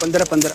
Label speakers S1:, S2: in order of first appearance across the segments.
S1: 15।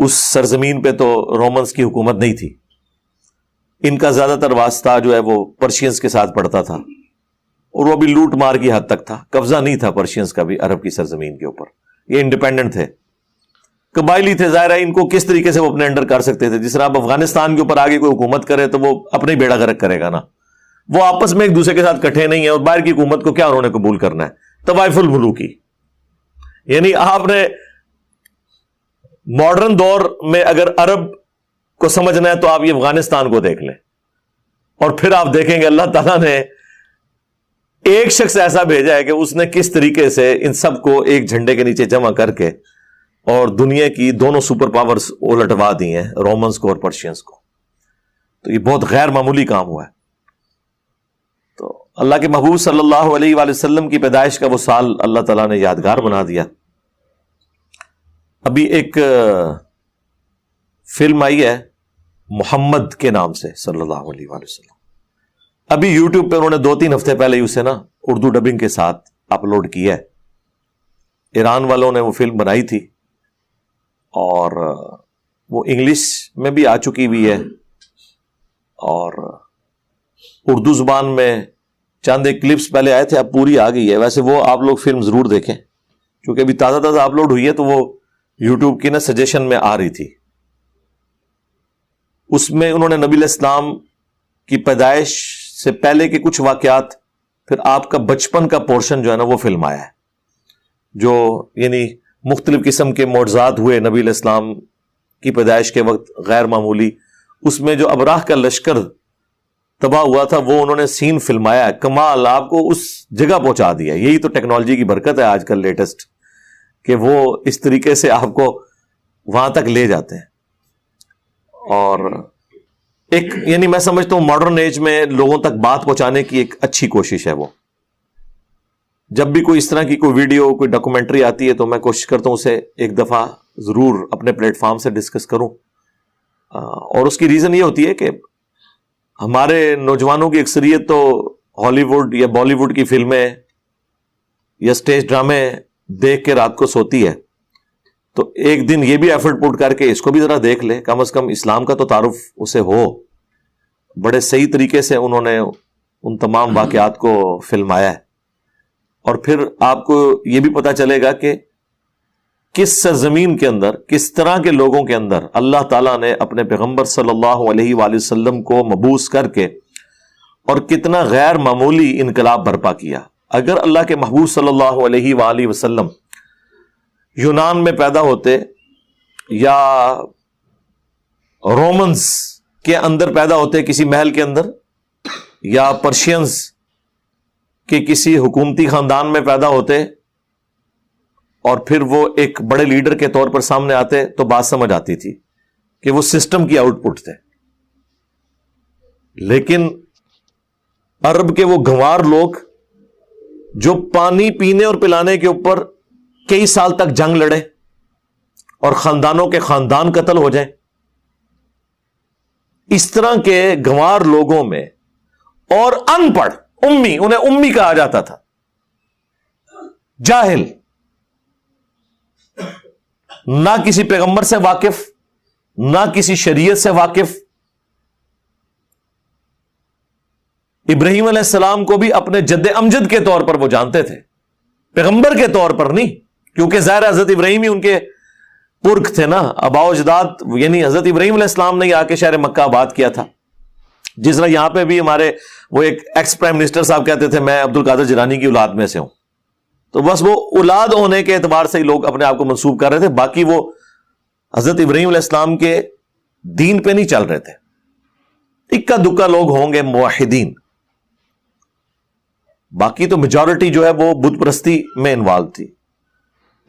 S2: اس سرزمین پہ تو رومنز کی حکومت نہیں تھی. ان کا زیادہ تر واسطہ جو ہے وہ پرشینز کے ساتھ پڑتا تھا, اور وہ بھی لوٹ مار کی حد تک تھا. قبضہ نہیں تھا پرشینز کا بھی عرب کی سرزمین کے اوپر. یہ انڈیپینڈنٹ تھے, قبائلی تھے. ظاہر ہے ان کو کس طریقے سے وہ اپنے انڈر کر سکتے تھے. جس طرح اب افغانستان کے اوپر آگے کوئی حکومت کرے تو وہ اپنے بیڑا غرق کرے گا نا. وہ آپس میں ایک دوسرے کے ساتھ کٹھے نہیں ہیں, اور باہر کی حکومت کو کیا انہوں نے قبول کرنا ہے. طوائف الملوکی, یعنی آپ نے ماڈرن دور میں اگر عرب کو سمجھنا ہے تو آپ یہ افغانستان کو دیکھ لیں, اور پھر آپ دیکھیں گے اللہ تعالیٰ نے ایک شخص ایسا بھیجا ہے کہ اس نے کس طریقے سے ان سب کو ایک جھنڈے کے نیچے جمع کر کے اور دنیا کی دونوں سپر پاورز الٹوا دی ہیں, رومنز کو اور پرشینز کو. تو یہ بہت غیر معمولی کام ہوا ہے. تو اللہ کے محبوب صلی اللہ علیہ وآلہ وسلم کی پیدائش کا وہ سال اللہ تعالیٰ نے یادگار بنا دیا. ابھی ایک فلم آئی ہے محمد کے نام سے صلی اللہ علیہ وآلہ وسلم. ابھی یوٹیوب پہ انہوں نے 2-3 ہفتے پہلے ہی اسے نا اردو ڈبنگ کے ساتھ اپلوڈ کیا ہے. ایران والوں نے وہ فلم بنائی تھی, اور وہ انگلش میں بھی آ چکی ہوئی ہے, اور اردو زبان میں چند ایک کلپس پہلے آئے تھے, اب پوری آ گئی ہے. ویسے وہ آپ لوگ فلم ضرور دیکھیں, کیونکہ ابھی تازہ تازہ اپلوڈ ہوئی ہے, تو وہ یوٹیوب کی نا سجیشن میں آ رہی تھی. اس میں انہوں نے نبی علیہ السلام کی پیدائش سے پہلے کے کچھ واقعات, پھر آپ کا بچپن کا پورشن جو ہے نا وہ فلم آیا ہے, جو یعنی مختلف قسم کے معجزات ہوئے نبی علیہ السلام کی پیدائش کے وقت غیر معمولی. اس میں جو ابراہ کا لشکر تباہ ہوا تھا وہ انہوں نے سین فلمایا ہے. کمال, آپ کو اس جگہ پہنچا دیا. یہی تو ٹیکنالوجی کی برکت ہے آج کل لیٹسٹ, کہ وہ اس طریقے سے آپ کو وہاں تک لے جاتے ہیں. اور ایک یعنی میں سمجھتا ہوں ماڈرن ایج میں لوگوں تک بات پہنچانے کی ایک اچھی کوشش ہے وہ. جب بھی کوئی اس طرح کی کوئی ویڈیو, کوئی ڈاکومنٹری آتی ہے تو میں کوشش کرتا ہوں اسے ایک دفعہ ضرور اپنے پلیٹ فارم سے ڈسکس کروں. اور اس کی ریزن یہ ہوتی ہے کہ ہمارے نوجوانوں کی اکثریت تو ہالی ووڈ یا بالی ووڈ کی فلمیں یا سٹیج ڈرامے دیکھ کے رات کو سوتی ہے. تو ایک دن یہ بھی ایفرٹ پٹ کر کے اس کو بھی ذرا دیکھ لے, کم از کم اسلام کا تو تعارف اسے ہو. بڑے صحیح طریقے سے انہوں نے ان تمام واقعات کو فلمایا ہے, اور پھر آپ کو یہ بھی پتا چلے گا کہ کس سرزمین کے اندر, کس طرح کے لوگوں کے اندر اللہ تعالیٰ نے اپنے پیغمبر صلی اللہ علیہ وآلہ وسلم کو مبعوث کر کے اور کتنا غیر معمولی انقلاب برپا کیا. اگر اللہ کے محبوب صلی اللہ علیہ وآلہ وسلم یونان میں پیدا ہوتے یا رومنز کے اندر پیدا ہوتے کسی محل کے اندر, یا پرشینز کے کسی حکومتی خاندان میں پیدا ہوتے, اور پھر وہ ایک بڑے لیڈر کے طور پر سامنے آتے, تو بات سمجھ آتی تھی کہ وہ سسٹم کی آؤٹ پٹ تھے. لیکن عرب کے وہ گنوار لوگ جو پانی پینے اور پلانے کے اوپر کئی سال تک جنگ لڑے اور خاندانوں کے خاندان قتل ہو جائیں, اس طرح کے گنوار لوگوں میں, اور ان پڑھ امی, انہیں امی کہا جاتا تھا, جاہل, نہ کسی پیغمبر سے واقف, نہ کسی شریعت سے واقف. ابراہیم علیہ السلام کو بھی اپنے جد امجد کے طور پر وہ جانتے تھے, پیغمبر کے طور پر نہیں, کیونکہ ظاہر حضرت ابراہیم ہی ان کے پرکھ تھے نا, آباء و اجداد. یعنی حضرت ابراہیم علیہ السلام نے آ کے شہر مکہ آباد کیا تھا. جس طرح یہاں پہ بھی ہمارے وہ ایک ایکس پرائم منسٹر صاحب کہتے تھے میں عبد القادر جیلانی کی اولاد میں سے ہوں, تو بس وہ اولاد ہونے کے اعتبار سے ہی لوگ اپنے آپ کو منسوب کر رہے تھے, باقی وہ حضرت ابراہیم علیہ السلام کے دین پہ نہیں چل رہے تھے. اکا دکا لوگ ہوں گے موحدین, باقی تو میجورٹی جو ہے وہ بت پرستی میں انوالو تھی.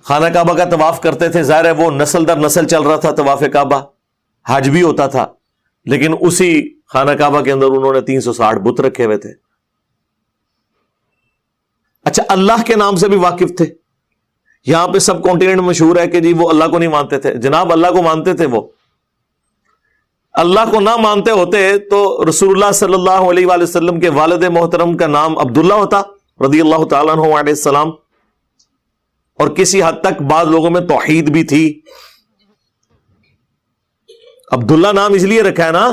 S2: خانہ کعبہ کا طواف کرتے تھے, ظاہر ہے وہ نسل در نسل چل رہا تھا طواف کعبہ, حج بھی ہوتا تھا, لیکن اسی خانہ کعبہ کے اندر انہوں نے 360 بت رکھے ہوئے تھے. اچھا, اللہ کے نام سے بھی واقف تھے. یہاں پہ سب کانٹیننٹ مشہور ہے کہ جی وہ اللہ کو نہیں مانتے تھے. جناب اللہ کو مانتے تھے, وہ اللہ کو نہ مانتے ہوتے تو رسول اللہ صلی اللہ علیہ وآلہ وسلم کے والد محترم کا نام عبداللہ ہوتا رضی اللہ تعالیٰ عنہ علیہ السلام, اور کسی حد تک بعض لوگوں میں توحید بھی تھی. عبداللہ نام اس لیے رکھا ہے نا,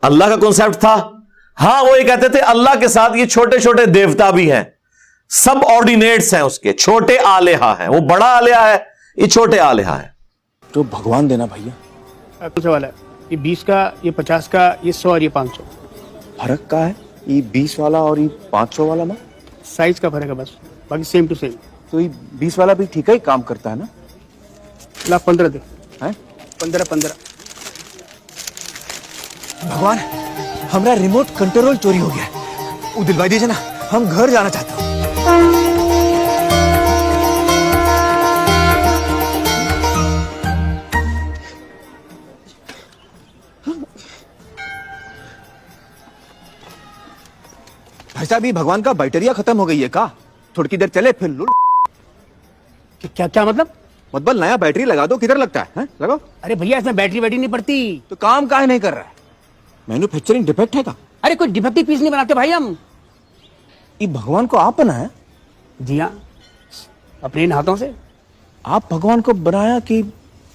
S2: اللہ کا کانسیپٹ تھا. ہاں وہ یہ کہتے تھے اللہ کے ساتھ یہ چھوٹے چھوٹے دیوتا بھی ہیں, سب آرڈینیٹس ہیں اس کے, چھوٹے آلیہ ہیں. وہ بڑا آلیہ ہے, یہ چھوٹے آلیہ ہیں.
S3: تو بھگوان دینا بھیا.
S1: کون سا والا ہے؟ یہ 20 کا, یہ 50 کا, یہ 100 اور یہ 500.
S3: فرق کا ہے یہ 20 والا اور یہ 500 والا نا.
S1: سائز کا فرق ہے بس, باقی سیم ٹو سیم.
S3: تو یہ 20 والا بھی ٹھیک ہے کام کرتا ہے نا.
S1: لاکھ 15 دے,
S3: ہیں
S1: 15.
S3: بھگوان ہمارا ریموٹ کنٹرول چوری ہو گیا ہے, وہ دلوائی دیجیے نا, ہم گھر جانا چاہتے ہیں. بھائی صاحب یہ بھگوان کا بیٹریا ختم ہو گئی ہے کا, تھوڑی کی دیر چلے پھر لڑ.
S1: کیا مطلب؟
S3: مطلب نیا بیٹری لگا دو, کدھر لگتا ہے لگاؤ.
S1: ارے بھیا اس میں بیٹری نہیں پڑتی.
S3: تو کام کاہے نہیں کر رہا ہے؟ مینوفیکچرنگ ڈیفیکٹ ہے کا.
S1: ارے کوئی ڈیفیکٹو پیس نہیں بناتے بھائی ہم.
S3: یہ بھگوان کو آپ بنایا؟
S1: جی ہاں, اپنے ان ہاتھوں سے.
S3: آپ بھگوان کو بنایا کہ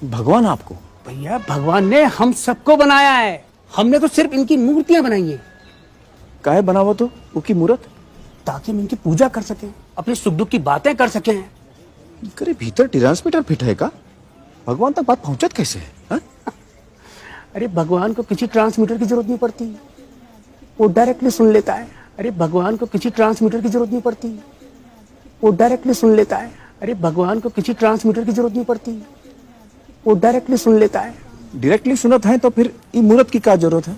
S3: بھگوان آپ کو؟
S1: بھیا بھگوان نے ہم سب کو بنایا ہے, ہم نے تو صرف ان کی مورتیاں بنائی ہیں.
S3: کاہے بنا ہوا تو وہ کی مورت؟
S1: تاکہ ہم ان کی پوجا کر سکیں, اپنے سکھ دکھ کی باتیں کر سکیں.
S3: کرے بھیتر ٹرانسمیٹر فٹ ہے کا, بھگوان تک بات پہنچت کیسے ہے؟
S1: ارے بھگوان کو کسی ٹرانسمیٹر کی ضرورت نہیں پڑتی, وہ ڈائریکٹلی سن لیتا ہے. ارے بھگوان کو کسی ٹرانسمیٹر کی ضرورت نہیں پڑتی, وہ ڈائریکٹلی سن لیتا ہے. ارے بھگوان کو کسی ٹرانسمیٹر کی ضرورت نہیں پڑتی, وہ ڈائریکٹلی سن لیتا ہے.
S3: ڈائریکٹلی سنت ہے تو پھر یہ مورت کی کیا ضرورت ہے؟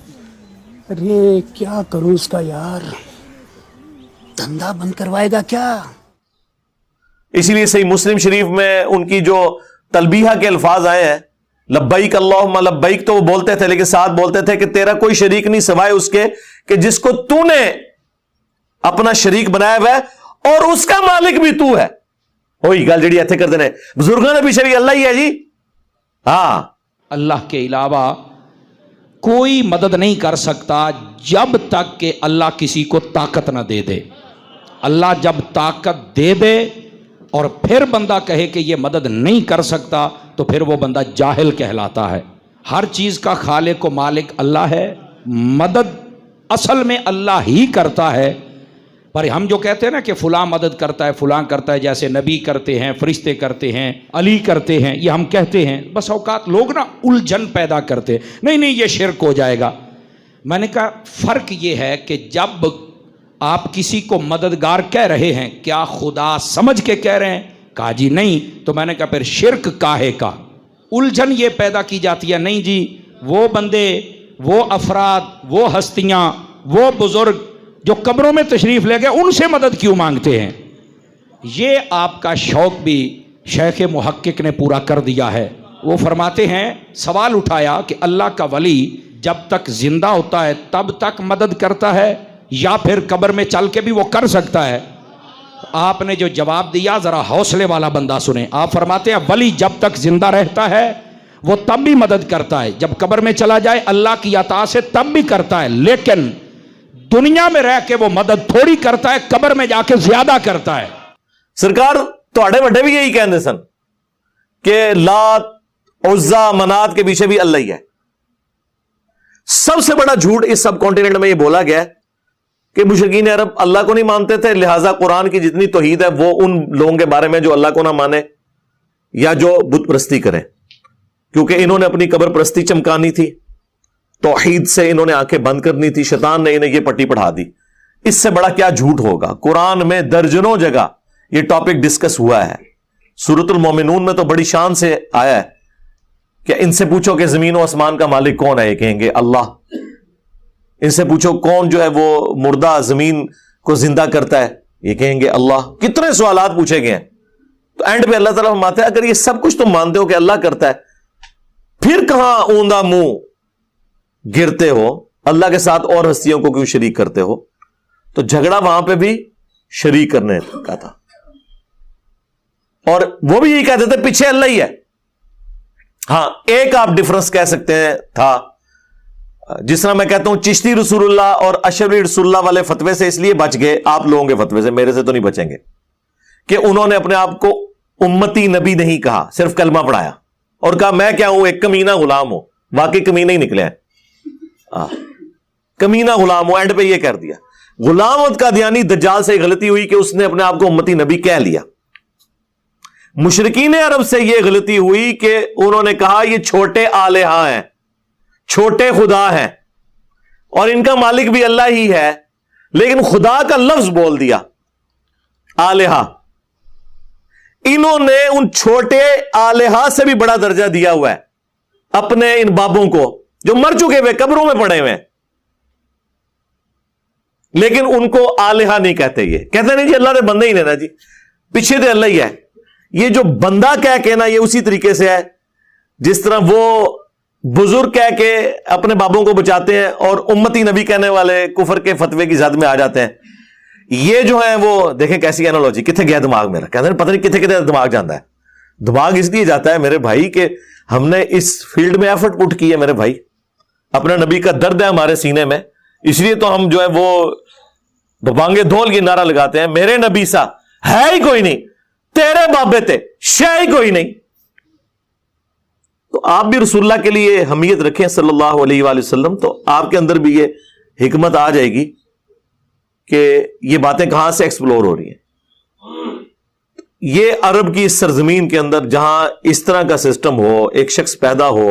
S1: ارے کیا کروں اس کا یار, دھندا بند کروائے گا کیا؟
S2: اسی لیے صحیح مسلم شریف میں ان کی جو تلبیہ کے الفاظ آئے ہیں, لبیک اللہم لبیک, تو وہ بولتے تھے لیکن ساتھ بولتے تھے کہ تیرا کوئی شریک نہیں سوائے اس کے کہ جس کو تو نے اپنا شریک بنایا ہوا ہے اور اس کا مالک بھی تو ہے. وہی گل جڑی ایتھے کردے نے بزرگوں نے بھی شریک اللہ ہی ہے جی. ہاں
S4: اللہ کے علاوہ کوئی مدد نہیں کر سکتا جب تک کہ اللہ کسی کو طاقت نہ دے دے. اللہ جب طاقت دے دے اور پھر بندہ کہے کہ یہ مدد نہیں کر سکتا تو پھر وہ بندہ جاہل کہلاتا ہے. ہر چیز کا خالق و مالک اللہ ہے, مدد اصل میں اللہ ہی کرتا ہے. پر ہم جو کہتے ہیں نا کہ فلاں مدد کرتا ہے, فلاں کرتا ہے, جیسے نبی کرتے ہیں, فرشتے کرتے ہیں, علی کرتے ہیں, یہ ہم کہتے ہیں. بس اوقات لوگ نا الجھن پیدا کرتے, نہیں یہ شرک ہو جائے گا. میں نے کہا فرق یہ ہے کہ جب آپ کسی کو مددگار کہہ رہے ہیں, کیا خدا سمجھ کے کہہ رہے ہیں؟ کہا جی نہیں. تو میں نے کہا پھر شرک کاہے کا؟ الجھن یہ پیدا کی جاتی ہے, نہیں جی وہ بندے, وہ افراد, وہ ہستیاں, وہ بزرگ جو قبروں میں تشریف لے گئے ان سے مدد کیوں مانگتے ہیں؟ یہ آپ کا شوق بھی شیخ محقق نے پورا کر دیا ہے. وہ فرماتے ہیں, سوال اٹھایا کہ اللہ کا ولی جب تک زندہ ہوتا ہے تب تک مدد کرتا ہے یا پھر قبر میں چل کے بھی وہ کر سکتا ہے؟ آپ نے جو جواب دیا ذرا حوصلے والا بندہ سنیں. آپ فرماتے ہیں ولی جب تک زندہ رہتا ہے وہ تب بھی مدد کرتا ہے, جب قبر میں چلا جائے اللہ کی عطا سے تب بھی کرتا ہے, لیکن دنیا میں رہ کے وہ مدد تھوڑی کرتا ہے, قبر میں جا کے زیادہ کرتا ہے.
S2: سرکار تواڈے وڈے بھی یہی کہندے سن کہ لات عزا منات کے پیچھے بھی اللہ ہی ہے. سب سے بڑا جھوٹ اس سب کانٹیننٹ میں یہ بولا گیا کہ مشرکین عرب اللہ کو نہیں مانتے تھے, لہٰذا قرآن کی جتنی توحید ہے وہ ان لوگوں کے بارے میں جو اللہ کو نہ مانے یا جو بت پرستی کریں, کیونکہ انہوں نے اپنی قبر پرستی چمکانی تھی, توحید سے انہوں نے آنکھیں بند کرنی تھی, شیطان نے انہیں یہ پٹی پڑھا دی. اس سے بڑا کیا جھوٹ ہوگا؟ قرآن میں درجنوں جگہ یہ ٹاپک ڈسکس ہوا ہے. سورۃ المومنون میں تو بڑی شان سے آیا ہے کہ ان سے پوچھو کہ زمین و آسمان کا مالک کون ہے, یہ کہیں گے اللہ. ان سے پوچھو کون جو ہے وہ مردہ زمین کو زندہ کرتا ہے, یہ کہیں گے اللہ. کتنے سوالات پوچھے گئے ہیں. تو اینڈ پہ اللہ تعالیٰ فرماتے ہیں اگر یہ سب کچھ تم مانتے ہو کہ اللہ کرتا ہے, پھر کہاں اوندا منہ گرتے ہو, اللہ کے ساتھ اور ہستیوں کو کیوں شریک کرتے ہو؟ تو جھگڑا وہاں پہ بھی شریک کرنے کا تھا, اور وہ بھی یہی کہتے تھے پیچھے اللہ ہی ہے. ہاں ایک آپ ڈفرنس کہہ سکتے ہیں تھا, جس طرح میں کہتا ہوں چشتی رسول اللہ اور اشرفی رسول اللہ والے فتوے سے اس لیے بچ گئے آپ لوگوں کے فتوے سے, میرے سے تو نہیں بچیں گے, کہ انہوں نے اپنے آپ کو امتی نبی نہیں کہا, صرف کلمہ پڑھایا. اور کہا میں کیا ہوں, ایک کمینہ غلام ہوں. واقعی کمینے ہی نکلے ہیں, کمینہ غلام ہوں. اینڈ پہ یہ کر دیا. غلامت کا دیانی دجال سے غلطی ہوئی کہ اس نے اپنے آپ کو امتی نبی کہہ لیا. مشرکین عرب سے یہ غلطی ہوئی کہ انہوں نے کہا یہ چھوٹے آلہہ ہیں, چھوٹے خدا ہیں, اور ان کا مالک بھی اللہ ہی ہے, لیکن خدا کا لفظ بول دیا آلہہ. انہوں نے ان چھوٹے آلہہ سے بھی بڑا درجہ دیا ہوا ہے اپنے ان بابوں کو جو مر چکے ہوئے قبروں میں پڑے ہوئے, لیکن ان کو آلہہ نہیں کہتے. یہ کہتے نہیں جی اللہ نے بندہ ہی لینا, جی پیچھے تو اللہ ہی ہے. یہ جو بندہ کہہ کے نا, یہ اسی طریقے سے ہے جس طرح وہ بزرگ کہہ کے اپنے بابوں کو بچاتے ہیں اور امتی نبی کہنے والے کفر کے فتوے کی زد میں آ جاتے ہیں. یہ جو ہیں وہ دیکھیں کیسی اینالوجی, کتنے گیا دماغ میرا, کہتے ہیں پتہ نہیں کتنے کتنے دماغ جاتا ہے. دماغ اس لیے جاتا ہے میرے بھائی کہ ہم نے اس فیلڈ میں ایفرٹ پٹ کی ہے میرے بھائی, اپنا نبی کا درد ہے ہمارے سینے میں, اس لیے تو ہم جو ہے وہ ببانگے دھول کی نعرہ لگاتے ہیں میرے نبی سا ہے ہی کوئی نہیں, تیرے بابے تے شے ہی کوئی نہیں. تو آپ بھی رسول اللہ کے لیے حمیت رکھیں صلی اللہ علیہ وآلہ وسلم, تو آپ کے اندر بھی یہ حکمت آ جائے گی کہ یہ باتیں کہاں سے ایکسپلور ہو رہی ہیں. یہ عرب کی اس سرزمین کے اندر جہاں اس طرح کا سسٹم ہو, ایک شخص پیدا ہو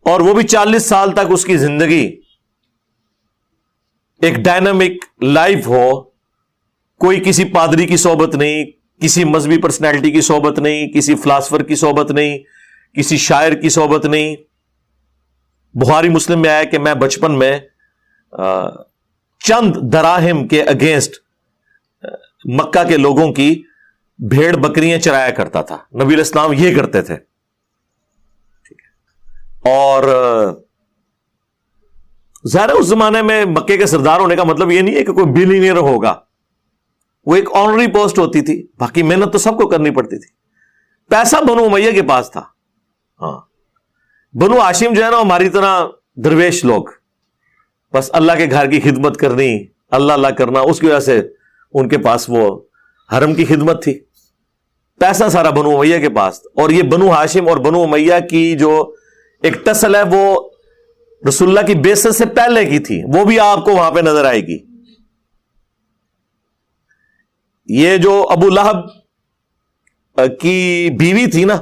S2: اور وہ بھی 40 سال تک اس کی زندگی ایک ڈائنامک لائف ہو, کوئی کسی پادری کی صحبت نہیں, کسی مذہبی پرسنالٹی کی صحبت نہیں, کسی فلاسفر کی صحبت نہیں, کسی شاعر کی صحبت نہیں. بخاری مسلم میں آیا کہ میں بچپن میں چند دراہم کے اگینسٹ مکہ کے لوگوں کی بھیڑ بکریاں چرایا کرتا تھا. نبی علیہ السلام یہ کرتے تھے. اور ظاہر اس زمانے میں مکے کے سردار ہونے کا مطلب یہ نہیں ہے کہ کوئی بلینئر ہوگا, وہ ایک آنری پوسٹ ہوتی تھی, باقی محنت تو سب کو کرنی پڑتی تھی. پیسہ بنو امیہ کے پاس تھا. ہاں, بنو ہاشم جو ہے نا ہماری طرح درویش لوگ, بس اللہ کے گھر کی خدمت کرنی, اللہ اللہ کرنا, اس کی وجہ سے ان کے پاس وہ حرم کی خدمت تھی. پیسہ سارا بنو امیہ کے پاس. اور یہ بنو ہاشم اور بنو امیہ کی جو ایک ٹسل ہے وہ رسول اللہ کی بعثت سے پہلے کی تھی, وہ بھی آپ کو وہاں پہ نظر آئے گی. یہ جو ابو لہب کی بیوی تھی نا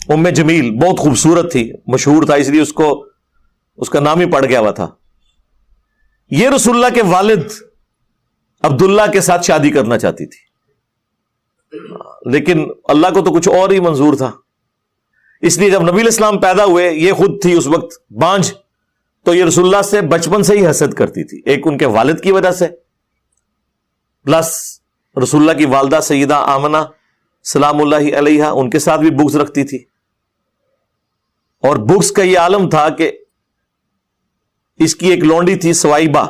S2: ام جمیل, بہت خوبصورت تھی, مشہور تھا, اس لیے اس کا نام ہی پڑ گیا ہوا تھا. یہ رسول اللہ کے والد عبداللہ کے ساتھ شادی کرنا چاہتی تھی, لیکن اللہ کو تو کچھ اور ہی منظور تھا. اس لیے جب نبی علیہ السلام پیدا ہوئے, یہ خود تھی اس وقت بانجھ, تو یہ رسول اللہ سے بچپن سے ہی حسد کرتی تھی. ایک ان کے والد کی وجہ سے, پلس رسول اللہ کی والدہ سیدہ آمنہ سلام اللہ علیہا, ان کے ساتھ بھی بغض رکھتی تھی. اور بغض کا یہ عالم تھا کہ اس کی ایک لونڈی تھی سوائبہ,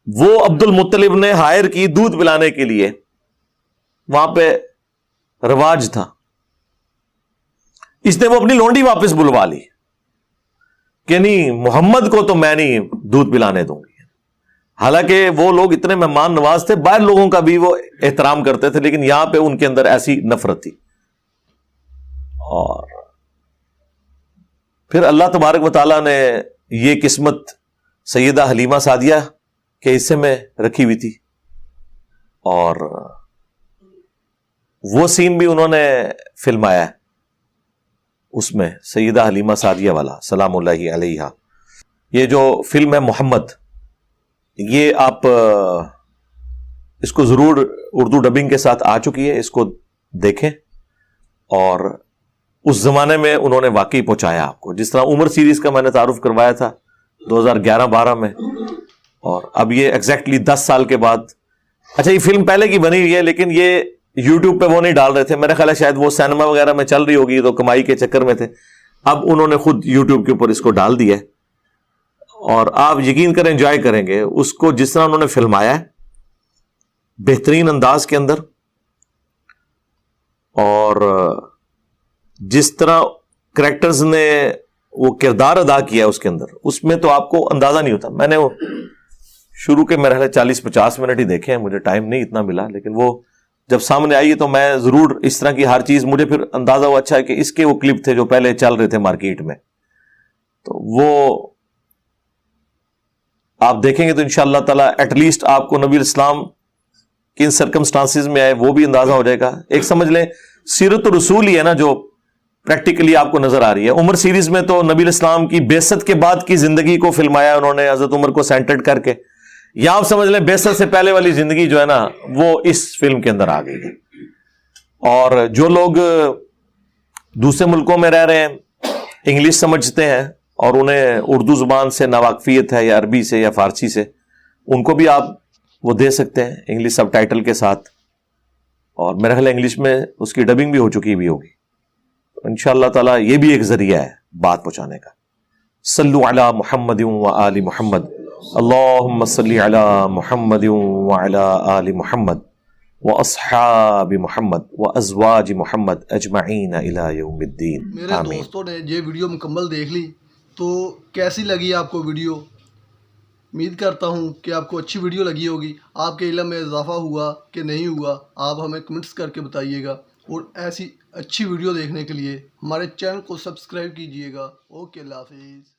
S2: وہ عبد المطلب نے ہائر کی دودھ پلانے کے لیے, وہاں پہ رواج تھا. اس نے وہ اپنی لونڈی واپس بلوا لی کہ نہیں, محمد کو تو میں نہیں دودھ پلانے دوں گی. حالانکہ وہ لوگ اتنے مہمان نواز تھے, باہر لوگوں کا بھی وہ احترام کرتے تھے, لیکن یہاں پہ ان کے اندر ایسی نفرت تھی. اور پھر اللہ تبارک و تعالیٰ نے یہ قسمت سیدہ حلیمہ سعدیہ کے حصے میں رکھی ہوئی تھی, اور وہ سین بھی انہوں نے فلمایا ہے اس میں, سیدہ حلیمہ سعدیہ والا سلام اللہ علیہا. یہ جو فلم ہے محمد, یہ آپ اس کو ضرور اردو ڈبنگ کے ساتھ آ چکی ہے, اس کو دیکھیں. اور اس زمانے میں انہوں نے واقعی پہنچایا آپ کو, جس طرح عمر سیریز کا میں نے تعارف کروایا تھا 2011-12 میں, اور اب یہ ایگزیکٹلی 10 سال کے بعد. اچھا, یہ فلم پہلے کی بنی ہوئی ہے, لیکن یہ یوٹیوب پہ وہ نہیں ڈال رہے تھے, میرا خیال ہے شاید وہ سینما وغیرہ میں چل رہی ہوگی تو کمائی کے چکر میں تھے. اب انہوں نے خود یوٹیوب کے اوپر اس کو ڈال دیا ہے, اور آپ یقین کریں انجوائے کریں گے اس کو, جس طرح انہوں نے فلمایا ہے بہترین انداز کے اندر, اور جس طرح کریکٹرز نے وہ کردار ادا کیا ہے اس کے اندر, اس میں تو آپ کو اندازہ نہیں ہوتا. میں نے وہ شروع کے میرے 40-50 منٹ ہی دیکھے ہیں, مجھے ٹائم نہیں اتنا ملا, لیکن وہ جب سامنے آئی تو میں ضرور اس طرح کی ہر چیز مجھے پھر اندازہ ہوا اچھا ہے کہ اس کے وہ کلپ تھے جو پہلے چل رہے تھے مارکیٹ میں، تو وہ آپ دیکھیں گے تو انشاءاللہ تعالی ایٹ لیسٹ آپ کو نبی الاسلام کن سرکمسٹانسز میں آئے وہ بھی اندازہ ہو جائے گا. ایک سمجھ لیں سیرت الرسول ہی ہے نا جو پریکٹیکلی آپ کو نظر آ رہی ہے. عمر سیریز میں تو نبی الاسلام کی بعثت کے بعد کی زندگی کو فلمایا انہوں نے حضرت عمر کو سینٹرڈ کر کے. یا آپ سمجھ لیں بعثت سے پہلے والی زندگی جو ہے نا وہ اس فلم کے اندر آ گئی ہے. اور جو لوگ دوسرے ملکوں میں رہ رہے ہیں، انگلش سمجھتے ہیں اور انہیں اردو زبان سے ناواقفیت ہے یا عربی سے یا فارسی سے، ان کو بھی آپ وہ دے سکتے ہیں انگلش سب ٹائٹل کے ساتھ. اور میرا خیال انگلش میں اس کی ڈبنگ بھی ہو چکی بھی ہوگی. انشاءاللہ تعالی یہ بھی ایک ذریعہ ہے بات پہنچانے کا. صلو علی محمد و آل محمد، اللہم صلی علی محمد و علی آل محمد و اصحاب محمد و ازواج محمد اجمعین الی یوم الدین.
S5: میرے دوستوں نے یہ ویڈیو مکمل دیکھ لی تو کیسی لگی آپ کو ویڈیو؟ امید کرتا ہوں کہ آپ کو اچھی ویڈیو لگی ہوگی. آپ کے علم میں اضافہ ہوا کہ نہیں ہوا آپ ہمیں کمنٹس کر کے بتائیے گا. اور ایسی اچھی ویڈیو دیکھنے کے لیے ہمارے چینل کو سبسکرائب کیجیے گا. اوکے، اللہ حافظ.